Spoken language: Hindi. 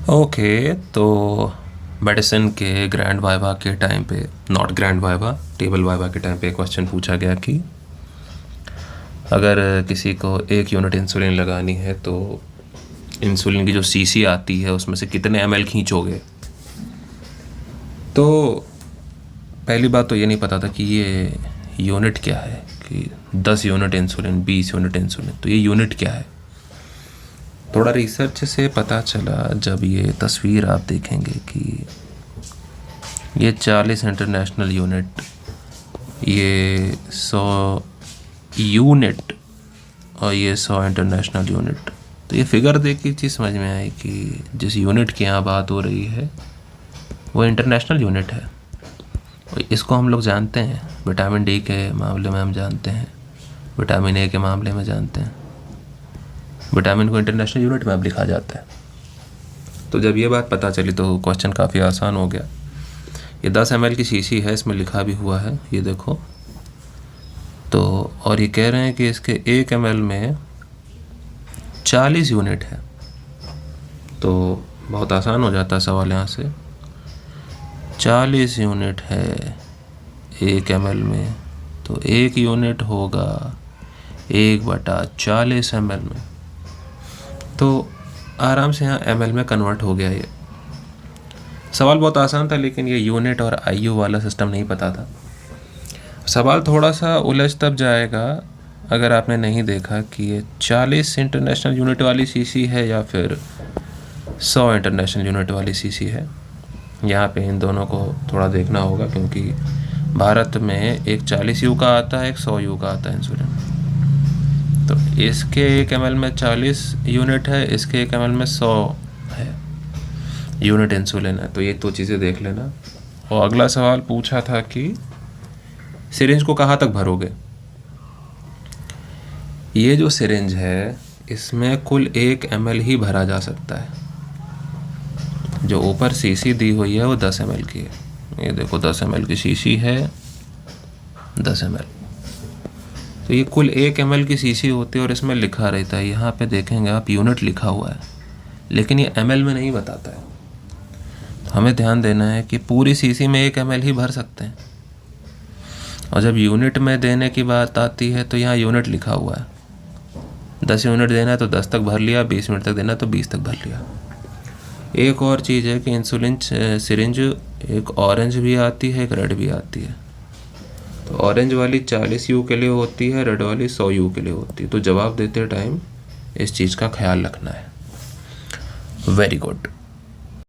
ओके, तो मेडिसिन के ग्रैंड वाइवा के टाइम पे, not grand viva, table viva के टाइम पे क्वेश्चन पूछा गया कि अगर किसी को 1 यूनिट इंसुलिन लगानी है तो इंसुलिन की जो सीसी आती है उसमें से कितने ml खींचोगे। तो पहली बात तो ये नहीं पता था कि ये यूनिट क्या है, कि 10 यूनिट इंसुलिन, 20 यूनिट इंसुलिन, तो ये यूनिट क्या है। थोड़ा रिसर्च से पता चला, जब ये तस्वीर आप देखेंगे कि ये 40 इंटरनेशनल यूनिट, ये 100 यूनिट और ये 100 इंटरनेशनल यूनिट। तो ये फिगर देख के चीज़ समझ में आई कि जिस यूनिट की यहाँ बात हो रही है वो इंटरनेशनल यूनिट है। और इसको हम लोग जानते हैं, विटामिन डी के मामले में हम जानते हैं, विटामिन ए के मामले में जानते हैं। विटामिन को इंटरनेशनल यूनिट में अब लिखा जाता है। तो जब ये बात पता चली तो क्वेश्चन काफ़ी आसान हो गया। ये 10 ml की शीशी है, इसमें लिखा भी हुआ है, ये देखो। तो और ये कह रहे हैं कि इसके 1 ml में 40 यूनिट है। तो बहुत आसान हो जाता है सवाल यहाँ से। 40 यूनिट है 1 ml में, तो 1 यूनिट होगा 1/40 ml में। तो आराम से यहाँ ml में कन्वर्ट हो गया। ये सवाल बहुत आसान था, लेकिन ये यूनिट और IU वाला सिस्टम नहीं पता था। सवाल थोड़ा सा उलझ तब जाएगा अगर आपने नहीं देखा कि ये 40 इंटरनेशनल यूनिट वाली सीसी है या फिर 100 इंटरनेशनल यूनिट वाली सीसी है। यहाँ पे इन दोनों को थोड़ा देखना होगा, क्योंकि भारत में एक 40 U का आता है, एक 100 U का आता है इंसुलिन। तो इसके 1 ml में 40 यूनिट है, इसके 1 ml में 100 है यूनिट इंसुलिन है। तो ये 2 चीज़ें देख लेना। और अगला सवाल पूछा था कि सिरिंज को कहाँ तक भरोगे। ये जो सिरिंज है इसमें कुल 1 ml ही भरा जा सकता है। जो ऊपर शीशी दी हुई है वो 10 ml की है। ये देखो 10 ml की शीशी है, 10 ml। तो ये कुल 1 ml की शीशी होती है और इसमें लिखा रहता है, यहाँ पे देखेंगे आप यूनिट लिखा हुआ है, लेकिन ये ml में नहीं बताता है। तो हमें ध्यान देना है कि पूरी शीशी में 1 ml ही भर सकते हैं, और जब यूनिट में देने की बात आती है तो यहाँ यूनिट लिखा हुआ है। 10 यूनिट देना है तो 10 तक भर लिया, 20 यूनिट तक देना है तो 20 तक भर लिया। एक और चीज़ है कि इंसुलिन सिरिंज एक ऑरेंज भी आती है, एक रेड भी आती है। तो ऑरेंज वाली 40 U के लिए होती है, रेड वाली 100 U के लिए होती है। तो जवाब देते टाइम इस चीज़ का ख्याल रखना है। Very good.